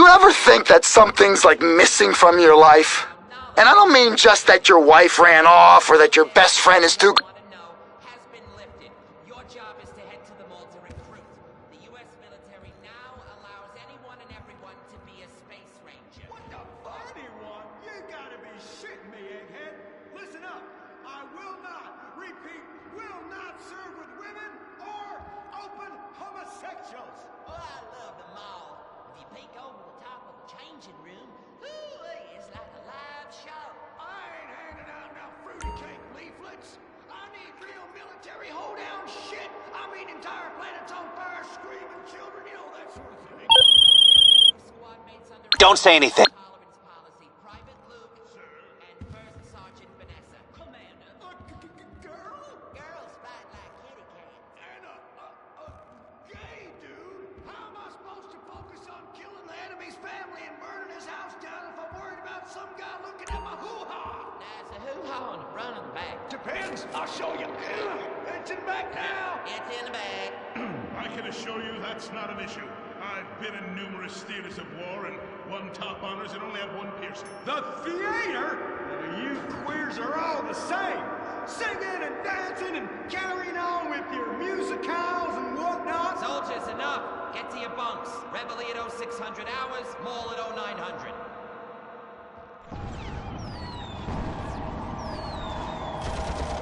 you ever think that something's like missing from your life? And I don't mean just that your wife ran off or that your best friend is too... has been lifted. Your job is to head to the mall to recruit. The U.S. military now allows anyone and everyone to be a space ranger. What the fuck? Anyone? You gotta be shitting me, egghead. Listen up. I will not, repeat, will not serve with women or open homosexuals. Oh, I love the mall. If you peek over the top of the changing room, it's like a live show. I ain't handing out no fruity cake leaflets. I need real military hold-down shit. I mean entire planets on fire, screaming children, you know, that sort of thing. Squad mates under Don't say anything. tolerance policy. Private Luke and First Sergeant Vanessa. Commander. Girl? Girls fight like kitty cats. And a gay dude? How am I supposed to focus on killing the enemy's family and burning his house down if I'm worried about some guy looking at my hoo-ha? There's a hoo-ha on the front and the back. Depends. I'll show you. It's in back now. It's in the bag. I can assure you that's not an issue. I've been in numerous theaters of war and won top honors and only had one piercing. The theater? You queers are all the same. Singing and dancing and carrying on with your musicals and whatnot. Soldiers, enough. Get to your bunks. Reveille at 0600 hours, mall at 0900.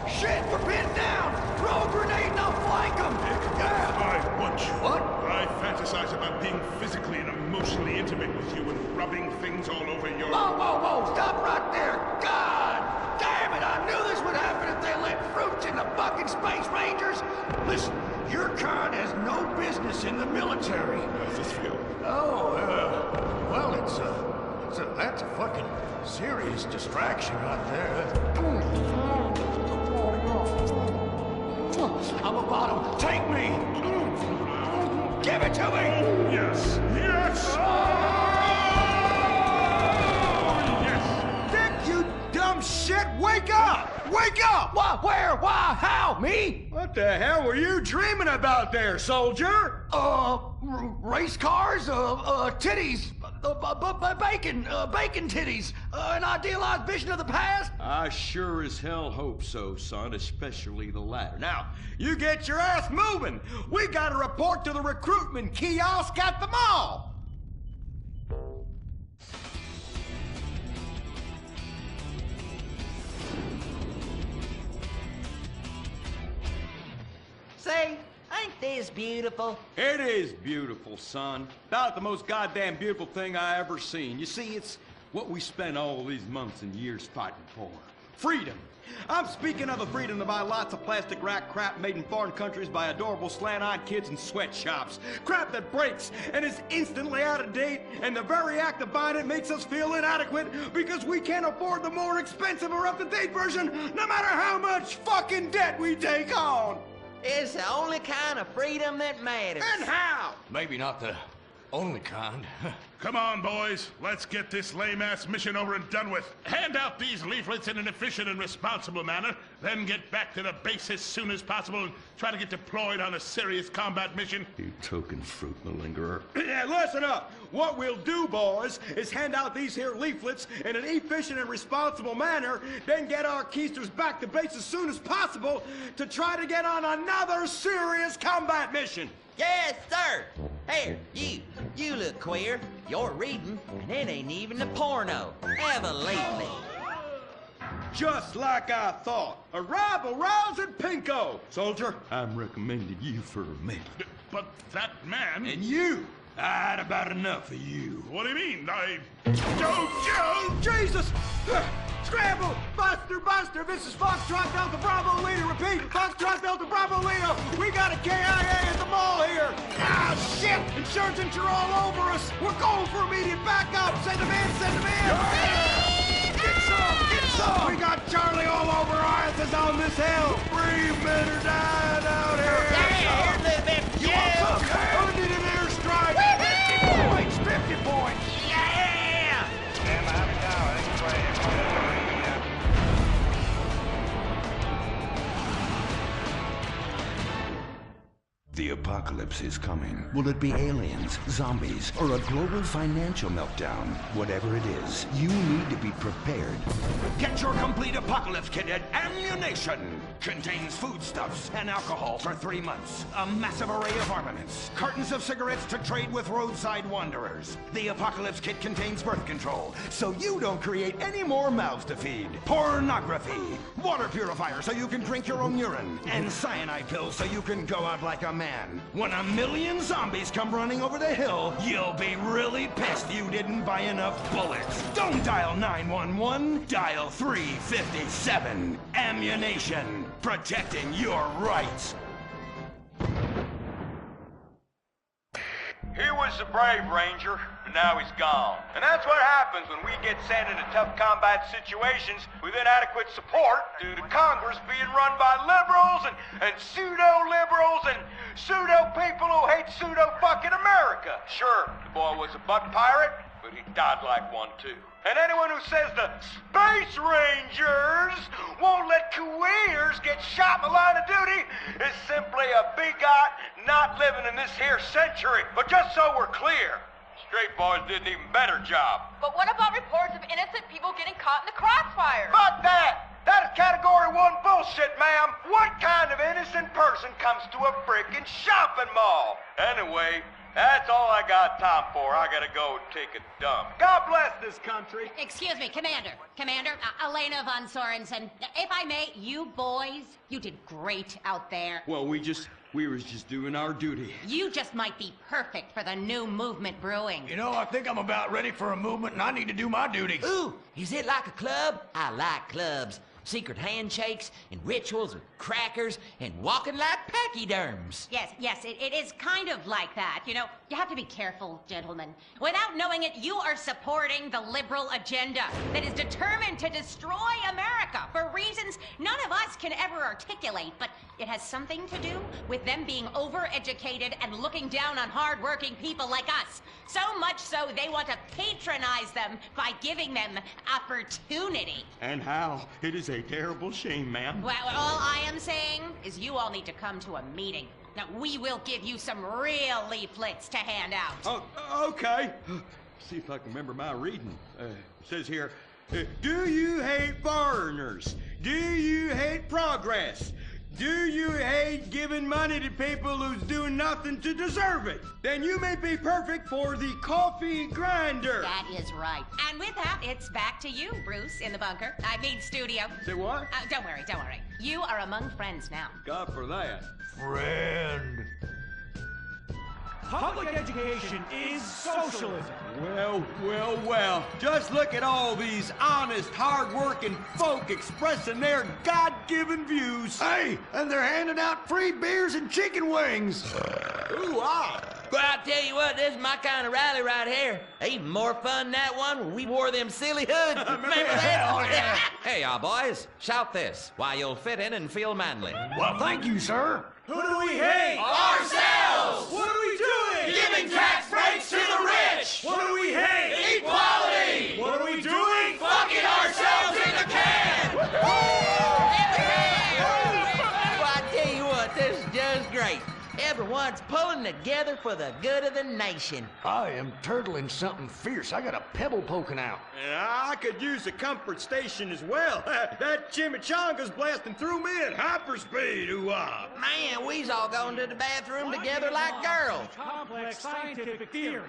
Shit, we're pinned down. Throw a grenade and I'll flank them. Yeah. I want you. What? I fantasize about being physically and emotionally intimate with you and rubbing things all over your... Whoa, whoa, whoa. Stop right there. God damn it. I knew this would happen if they let fruits in the fucking Space Rangers. Listen, your kind has no business in the military. How does this feel? Oh, well, that's a fucking serious distraction right there. I'm about him. Take me. Give it to me. Yes. Yes. Yes. Dick, you dumb shit. Wake up. Wake up. Why? Where? Why? How? Me? What the hell were you dreaming about there, soldier? Race cars, titties, bacon titties, an idealized vision of the past? I sure as hell hope so, son, especially the latter. Now, you get your ass moving. We got to report to the recruitment kiosk at the mall. Say, ain't this beautiful? It is beautiful, son. About the most goddamn beautiful thing I ever seen. You see, it's what we spent all these months and years fighting for. Freedom. I'm speaking of the freedom to buy lots of plastic rack crap made in foreign countries by adorable slant-eyed kids in sweatshops. Crap that breaks and is instantly out of date, and the very act of buying it makes us feel inadequate because we can't afford the more expensive or up-to-date version, no matter how much fucking debt we take on. It's the only kind of freedom that matters. And how? Maybe not the only kind. Come on, boys. Let's get this lame-ass mission over and done with. Hand out these leaflets in an efficient and responsible manner, then get back to the base as soon as possible and try to get deployed on a serious combat mission. You token fruit malingerer. Yeah, listen up. What we'll do, boys, is hand out these here leaflets in an efficient and responsible manner, then get our keisters back to base as soon as possible to try to get on another serious combat mission. Yes, sir. Here, you look queer. You're reading, and it ain't even a porno. Have a lately. Just like I thought. Arrival rouse at Pinko. Soldier, I'm recommending you for a medal. But that man... And you. I had about enough of you. What do you mean? Joe! Jesus! Scramble! Buster! Buster! This is Foxtrot Delta Bravo Leader. Repeat! Foxtrot Delta Bravo Leader. We got a KIA at the mall here. Ah, shit! Insurgents are all over us. We're going for immediate backup. Send them in! Send them in! Get some! Get some! We got Charlie all over our asses on this hill. Breathe, men are dying out here. Yeah, here's a little bit for you. I need an airstrike. 50 points! 50 points! Yeah! The Apocalypse. apocalypse is coming. Will it be aliens, zombies, or a global financial meltdown? Whatever it is, you need to be prepared. Get your complete apocalypse kit at Ammunition. Contains foodstuffs and alcohol for 3 months. A massive array of armaments. Cartons of cigarettes to trade with roadside wanderers. The apocalypse kit contains birth control, so you don't create any more mouths to feed. Pornography. Water purifier so you can drink your own urine. And cyanide pills so you can go out like a man. When 1,000,000 zombies come running over the hill, you'll be really pissed you didn't buy enough bullets. Don't dial 911, dial 357. Ammunition. Protecting your rights. He was a brave ranger, but now he's gone. And that's what happens when we get sent into tough combat situations with inadequate support due to Congress being run by liberals and pseudo-liberals and pseudo-people who hate pseudo-fucking America. Sure, the boy was a butt pirate, but he died like one too. And anyone who says the Space Rangers won't let Kuwaiters get shot in the line of duty is simply a bigot not living in this here century. But just so we're clear, straight boys did an even better job. But what about reports of innocent people getting caught in the crossfire? Fuck that! That is category 1 bullshit, ma'am. What kind of innocent person comes to a frickin' shopping mall? Anyway, that's all I got time for. I gotta go take a dump. God bless this country. Excuse me, Commander. Commander, Elena von Sorensen. If I may, you boys, you did great out there. Well, we was just doing our duty. You just might be perfect for the new movement brewing. You know, I think I'm about ready for a movement and I need to do my duty. Ooh, is it like a club? I like clubs. Secret handshakes and rituals with crackers and walking like pachyderms. Yes, it is kind of like that. You know, you have to be careful, gentlemen. Without knowing it, you are supporting the liberal agenda that is determined to destroy America for reasons none of us can ever articulate, but it has something to do with them being overeducated and looking down on hard-working people like us. So much so they want to patronize them by giving them opportunity. And how? It is a terrible shame, ma'am. Well, all I am saying is you all need to come to a meeting. Now, we will give you some real leaflets to hand out. Oh, okay. See if I can remember my reading. Says here, do you hate foreigners? Do you hate progress? Do you hate giving money to people who's doing nothing to deserve it? Then you may be perfect for the coffee grinder. That is right. And with that, it's back to you, Bruce, in the bunker. I mean, studio. Say what? Don't worry. You are among friends now. God for that. Friend. Public education is socialism. Well. Just look at all these honest, hard-working folk expressing their God-given views. Hey, and they're handing out free beers and chicken wings. Ooh, ah. Well, I tell you what, this is my kind of rally right here. Even more fun than that one where we wore them silly hoods. Remember that? Oh, yeah. Hey, y'all boys, shout this, why you'll fit in and feel manly. Well, thank you, sir. Who do we hate? Ourselves! What are we doing? Giving tax breaks to the rich! What do we hate? Equality! What are we doing? Fucking ourselves in the can! Well, I tell you what, this is just great. Everyone's pulling together for the good of the nation. I am turtling something fierce. I got a pebble poking out. I could use a comfort station as well. That chimichanga's blasting through me at hyperspeed. Ooh-ah. Man, we's all going to the bathroom together like girls. Complex scientific theories.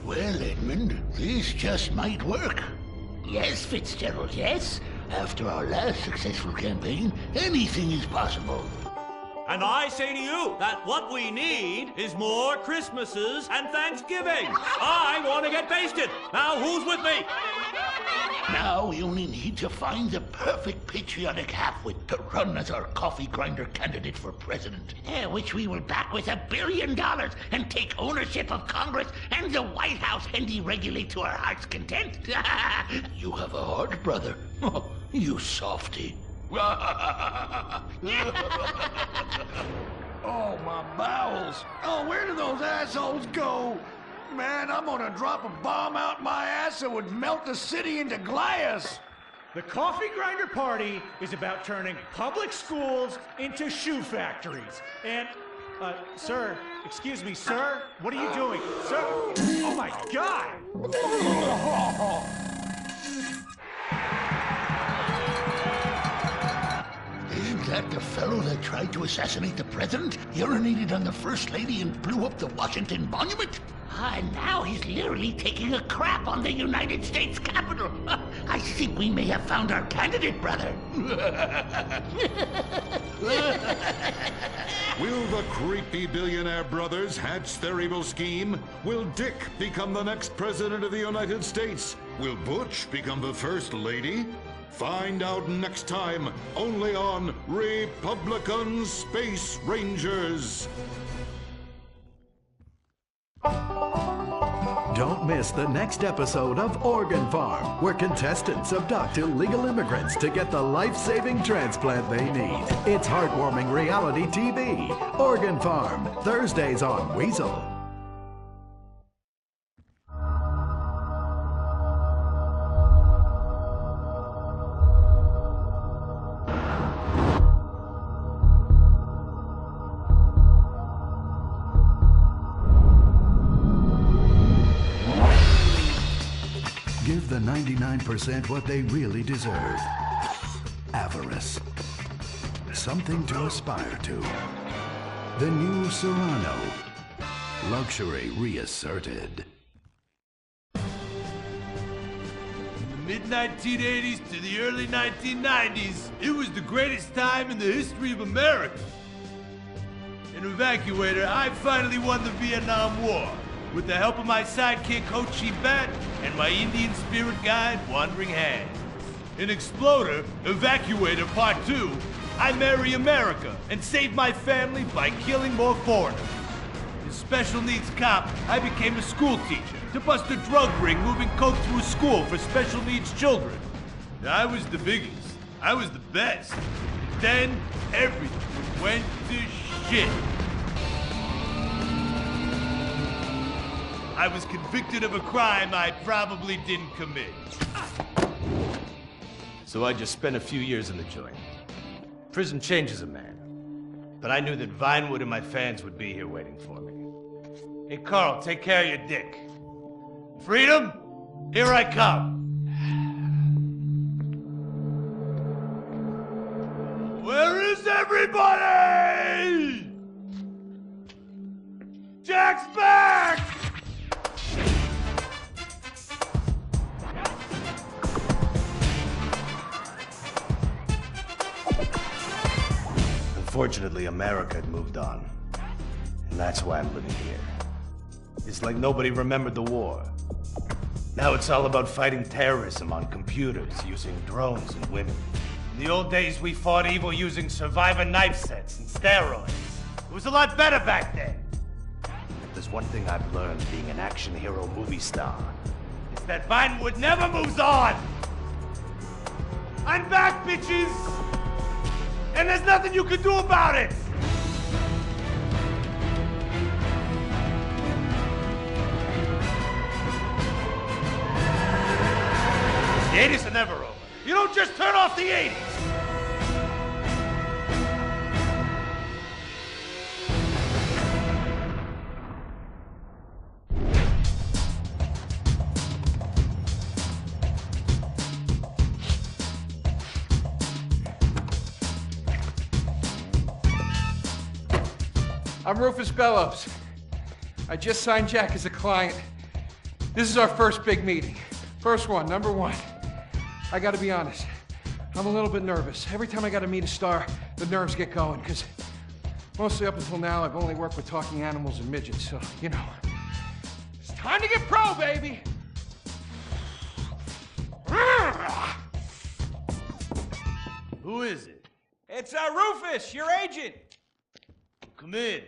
Well, Edmund, this just might work. Yes, Fitzgerald, yes. After our last successful campaign, anything is possible. And I say to you that what we need is more Christmases and Thanksgiving. I want to get basted. Now, who's with me? Now we only need to find the perfect patriotic halfwit to run as our coffee grinder candidate for president. Which we will back with $1 billion and take ownership of Congress and the White House and deregulate to our heart's content. You have a heart, brother. You softy. Oh, my bowels. Oh, where do those assholes go? Man, I'm gonna drop a bomb out my ass that would melt the city into glass. The Coffee Grinder Party is about turning public schools into shoe factories. And, sir, excuse me, sir, what are you doing? Sir, oh my God! Isn't that the fellow that tried to assassinate the president, urinated on the First Lady, and blew up the Washington Monument? And now he's literally taking a crap on the United States Capitol. I think we may have found our candidate, brother. Will the creepy billionaire brothers hatch their evil scheme? Will Dick become the next president of the United States? Will Butch become the First Lady? Find out next time, only on Republican Space Rangers. Don't miss the next episode of Organ Farm, where contestants abduct illegal immigrants to get the life-saving transplant they need. It's heartwarming reality TV. Organ Farm, Thursdays on Weasel. Give the 99% what they really deserve. Avarice. Something to aspire to. The new Serrano. Luxury reasserted. From the mid-1980s to the early 1990s, it was the greatest time in the history of America. An evacuator, I finally won the Vietnam War, with the help of my sidekick Ho Chi Bat and my Indian spirit guide Wandering Hand. In Exploder, Evacuator Part 2, I marry America and save my family by killing more foreigners. As Special Needs Cop, I became a school teacher to bust a drug ring moving coke through a school for special needs children. I was the biggest. I was the best. Then, everything went to shit. I was convicted of a crime I probably didn't commit. So I just spent a few years in the joint. Prison changes a man. But I knew that Vinewood and my fans would be here waiting for me. Hey, Carl, take care of your dick. Freedom, here I come. Where is everybody? Jack's back! Unfortunately, America had moved on. And that's why I'm living here. It's like nobody remembered the war. Now it's all about fighting terrorism on computers, using drones and women. In the old days, we fought evil using survivor knife sets and steroids. It was a lot better back then. If there's one thing I've learned being an action hero movie star, it's that Vinewood never moves on! I'm back, bitches! And there's nothing you can do about it! The 80s are never over. You don't just turn off the 80s! I'm Rufus Bellows. I just signed Jack as a client. This is our first big meeting. First one, number one. I gotta be honest, I'm a little bit nervous. Every time I gotta meet a star, the nerves get going, because mostly up until now, I've only worked with talking animals and midgets, so, you know. It's time to get pro, baby! Who is it? It's Rufus, your agent. Come in.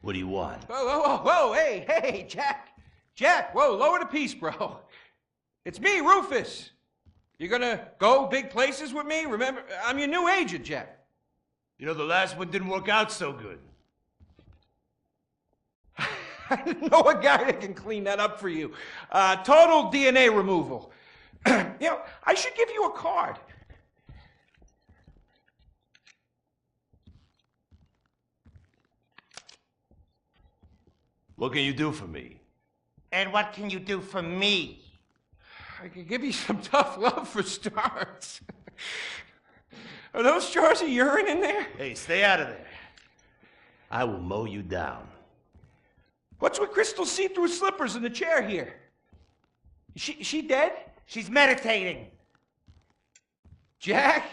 What do you want? Whoa, hey, Jack, whoa, lower the piece, bro. It's me, Rufus. You gonna go big places with me? Remember, I'm your new agent, Jack. You know, the last one didn't work out so good. I know a guy that can clean that up for you. Total DNA removal. You know, I should give you a card. What can you do for me? And what can you do for me? I could give you some tough love for starts. Are those jars of urine in there? Hey, stay out of there. I will mow you down. What's with Crystal's see-through slippers in the chair here? Is she dead? She's meditating. Jack,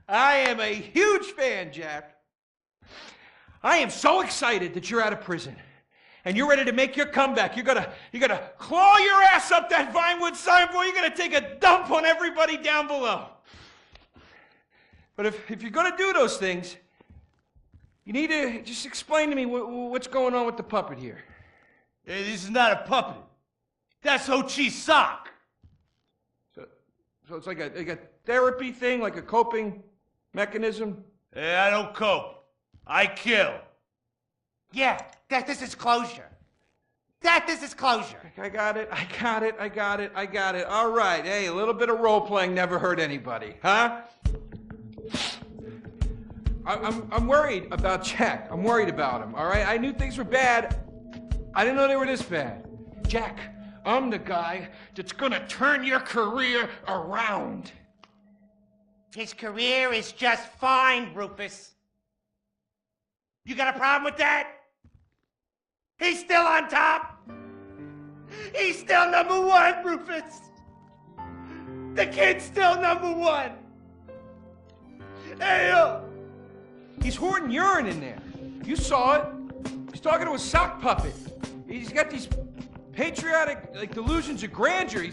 I am a huge fan, Jack. I am so excited that you're out of prison. And you're ready to make your comeback. You're gonna claw your ass up that Vinewood signboard. You're gonna take a dump on everybody down below. But if you're gonna do those things, you need to just explain to me what's going on with the puppet here. Hey, this is not a puppet. That's Ho Chi's sock. So it's like a therapy thing, like a coping mechanism? Hey, I don't cope. I kill. Yeah, this is closure. This is closure. I got it. All right. Hey, a little bit of role-playing never hurt anybody, huh? I'm worried about Jack. I'm worried about him, all right? I knew things were bad. I didn't know they were this bad. Jack, I'm the guy that's gonna turn your career around. His career is just fine, Rufus. You got a problem with that? He's still on top. He's still #1, Rufus. The kid's still #1. Hey, yo. He's hoarding urine in there. You saw it. He's talking to a sock puppet. He's got these patriotic, like, delusions of grandeur.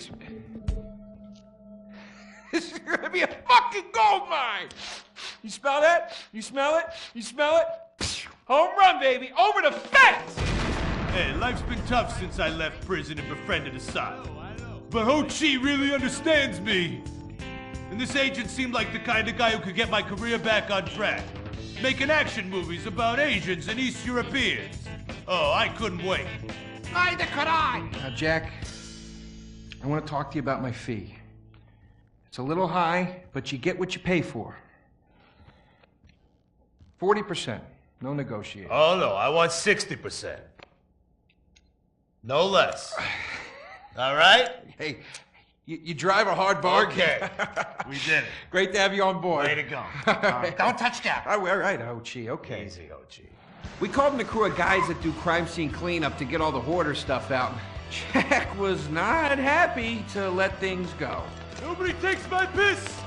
This is gonna be a fucking gold mine. You smell that? You smell it? You smell it? Home run, baby. Over the fence. Hey, life's been tough since I left prison and befriended Assad. But Ho Chi really understands me. And this agent seemed like the kind of guy who could get my career back on track. Making action movies about Asians and East Europeans. Oh, I couldn't wait. Neither could I. Now, Jack, I want to talk to you about my fee. It's a little high, but you get what you pay for. 40%. No negotiating. Oh, no, I want 60%. No less. All right? Hey, you drive a hard bargain. Okay. We did it. Great to have you on board. Way to go. Don't touch Jack. All right, Ho Chi, okay. Easy, Ho Chi. We called in a crew of guys that do crime scene cleanup to get all the hoarder stuff out. Jack was not happy to let things go. Nobody takes my piss.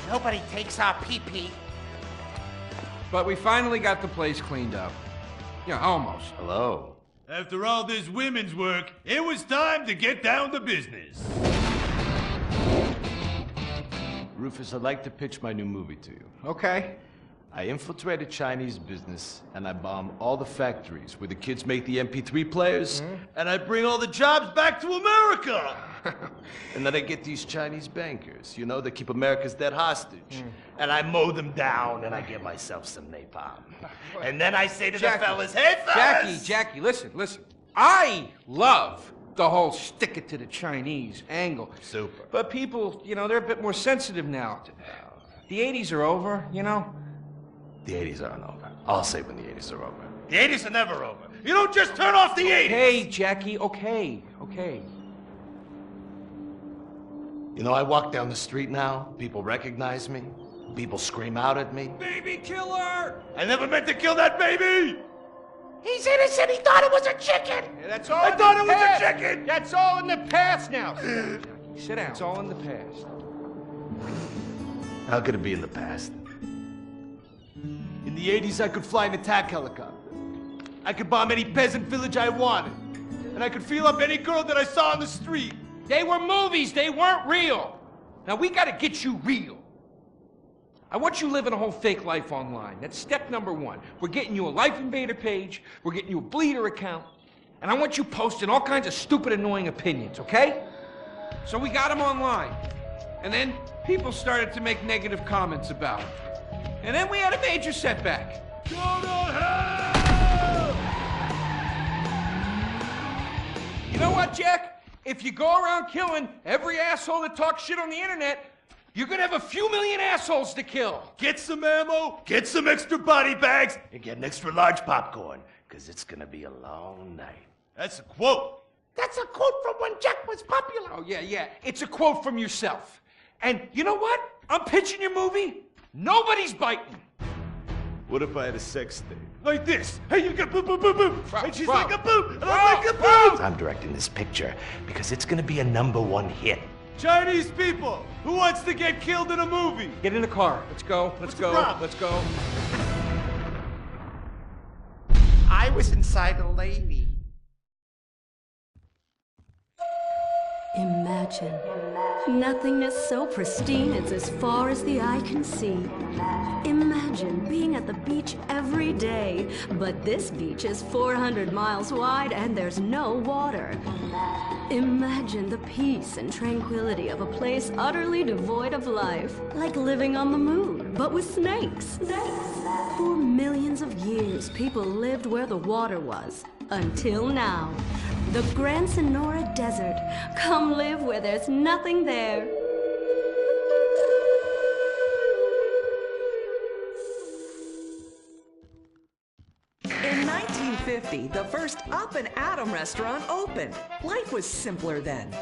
Nobody takes our pee-pee. But we finally got the place cleaned up. Yeah, almost. Hello. After all this women's work, it was time to get down to business. Rufus, I'd like to pitch my new movie to you. Okay. I infiltrated Chinese business, and I bomb all the factories where the kids make the MP3 players, and I bring all the jobs back to America! And then I get these Chinese bankers, you know, that keep America's debt hostage. And I mow them down, and I get myself some napalm. And then I say to the fellas, hey, fellas! Jackie, listen. I love the whole stick it to the Chinese angle. Super. But people, you know, they're a bit more sensitive now. The 80s are over, you know? The 80s aren't over. I'll say when the 80s are over. The 80s are never over. You don't just turn off the 80s! Hey, Jackie, okay. You know, I walk down the street now, people recognize me, people scream out at me. Baby killer! I never meant to kill that baby! He's innocent. He thought it was a chicken. Yeah, that's all. I thought it was a chicken! That's all in the past now. Sit down. It's all in the past. How could it be in the past? In the 80s, I could fly an attack helicopter. I could bomb any peasant village I wanted. And I could feel up any girl that I saw on the street. They were movies. They weren't real. Now, we got to get you real. I want you living a whole fake life online. That's step number 1. We're getting you a Life Invader page. We're getting you a Bleeder account. And I want you posting all kinds of stupid, annoying opinions, okay? So we got them online. And then people started to make negative comments about it. And then we had a major setback. Go to hell! You know what, Jack? If you go around killing every asshole that talks shit on the internet, you're gonna have a few million assholes to kill. Get some ammo, get some extra body bags, and get an extra large popcorn, because it's gonna be a long night. That's a quote. That's a quote from when Jack was popular. Oh, yeah. It's a quote from yourself. And you know what? I'm pitching your movie. Nobody's biting. What if I had a sex thing? Like this. Hey, you got boop, boop, boop, boop. And she's Rob. like a boop, and I'm like a boop. I'm directing this picture because it's gonna be a #1 hit. Chinese people, who wants to get killed in a movie? Get in the car. Let's go. Let's go. Let's go. I was inside a lady. Imagine nothingness so pristine it's as far as the eye can see. Imagine being at the beach every day, but this beach is 400 miles wide and there's no water. Imagine the peace and tranquility of a place utterly devoid of life, like living on the moon, but with snakes. For millions of years, people lived where the water was, until now. The Grand Sonora Desert. Come live where there's nothing there. In 1950, the first Up and Atom restaurant opened. Life was simpler then.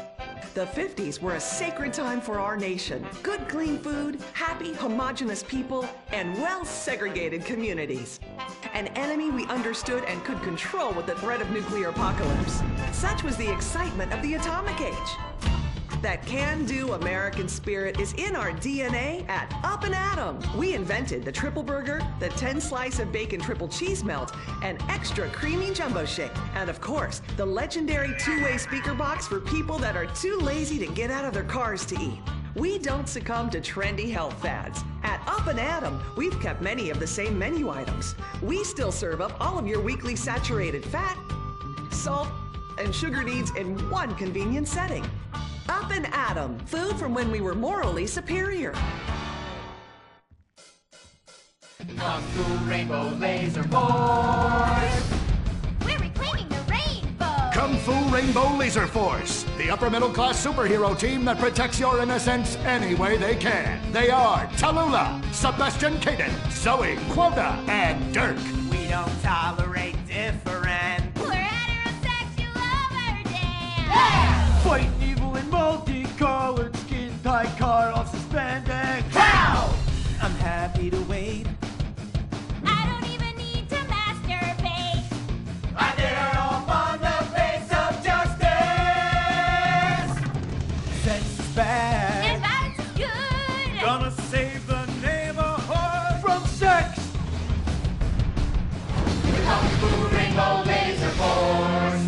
The 50s were a sacred time for our nation. Good, clean food, happy, homogenous people, and well-segregated communities. An enemy we understood and could control with the threat of nuclear apocalypse. Such was the excitement of the atomic age. That can-do American spirit is in our DNA at Up and Atom. We invented the triple burger, the 10-slice of bacon triple cheese melt, and extra creamy jumbo shake. And of course, the legendary two-way speaker box for people that are too lazy to get out of their cars to eat. We don't succumb to trendy health fads. At Up and Atom, we've kept many of the same menu items. We still serve up all of your weekly saturated fat, salt, and sugar needs in one convenient setting. Up and Atom, food from when we were morally superior. Kung Fu Rainbow Laser Force! We're reclaiming the rainbow! Kung Fu Rainbow Laser Force, the upper middle class superhero team that protects your innocence any way they can. They are Tallulah, Sebastian Caden, Zoe, Quota, and Dirk. We don't tolerate different. We're heterosexual overdance! Yeah! Fighting evil in multicolored skin tight car off suspended. Cow! I'm happy to wait. I don't even need to masturbate. I dare off on the face of justice. Sex is bad. And violence is good. Gonna save the neighborhood from sex. The Kung Fu Rainbow Laser Force.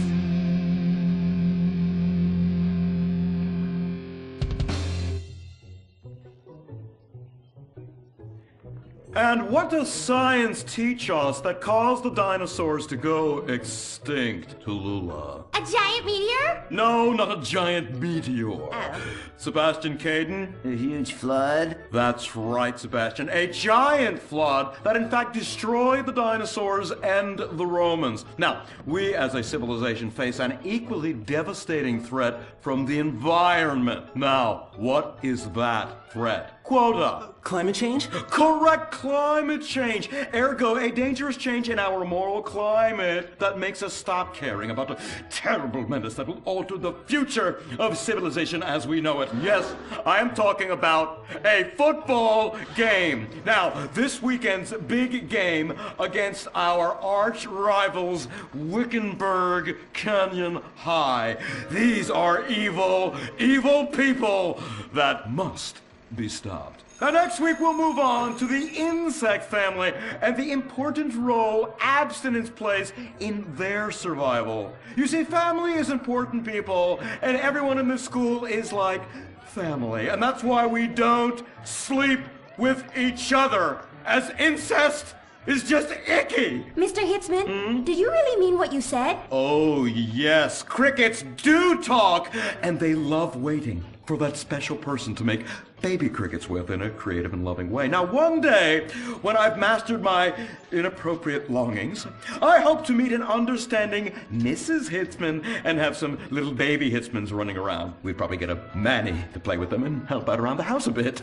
And what does science teach us that caused the dinosaurs to go extinct, Tallulah? A giant meteor? No, not a giant meteor. Oh. Sebastian Caden? A huge flood? That's right, Sebastian. A giant flood that in fact destroyed the dinosaurs and the Romans. Now, we as a civilization face an equally devastating threat from the environment. Now, what is that threat? Quota. Climate change? Correct, climate change. Ergo, a dangerous change in our moral climate that makes us stop caring about the terrible menace that will alter the future of civilization as we know it. Yes, I am talking about a football game. Now, this weekend's big game against our arch rivals, Wickenburg Canyon High. These are evil, evil people that must be stopped. Now, next week we'll move on to the insect family and the important role abstinence plays in their survival. You see, family is important, people, and everyone in this school is like family. And that's why we don't sleep with each other, as incest is just icky. Mr. Hitzman, did you really mean what you said? Oh, yes. Crickets do talk, and they love waiting for that special person to make baby crickets with in a creative and loving way. Now, one day, when I've mastered my inappropriate longings, I hope to meet an understanding Mrs. Hitzman and have some little baby Hitzmans running around. We'd probably get a Manny to play with them and help out around the house a bit.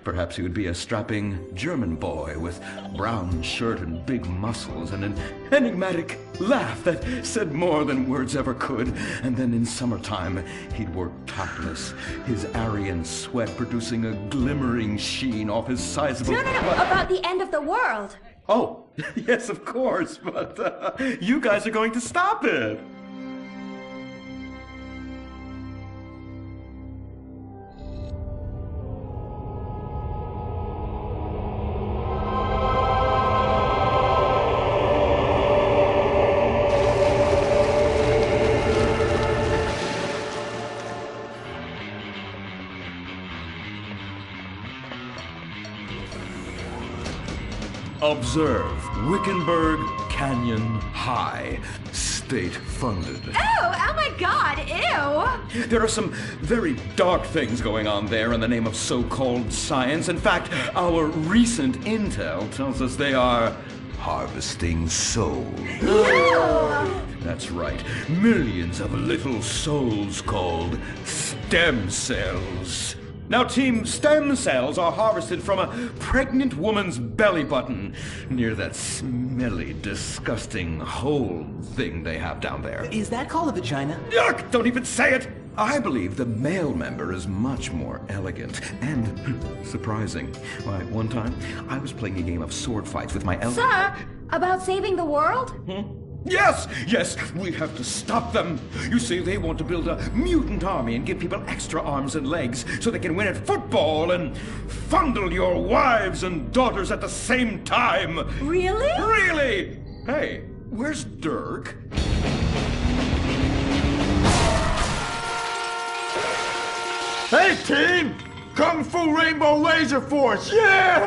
Perhaps he would be a strapping German boy with brown shirt and big muscles and an enigmatic laugh that said more than words ever could. And then in summertime, he'd work topless, his Aryan sweat producing a glimmering sheen off his sizable... No, about the end of the world. Oh, yes, of course, but you guys are going to stop it. Observe Wickenburg Canyon High, state-funded. Oh my God, ew! There are some very dark things going on there in the name of so-called science. In fact, our recent intel tells us they are harvesting souls. Ew! That's right. Millions of little souls called stem cells. Now, Team, stem cells are harvested from a pregnant woman's belly button near that smelly, disgusting hole thing they have down there. Is that called a vagina? Yuck! Don't even say it! I believe the male member is much more elegant and surprising. Why, one time, I was playing a game of sword fights with my elder... Sir, about saving the world? Yes, we have to stop them. You see, they want to build a mutant army and give people extra arms and legs so they can win at football and fondle your wives and daughters at the same time. Really? Really! Hey, where's Dirk? Hey, team! Kung Fu Rainbow Laser Force, yeah!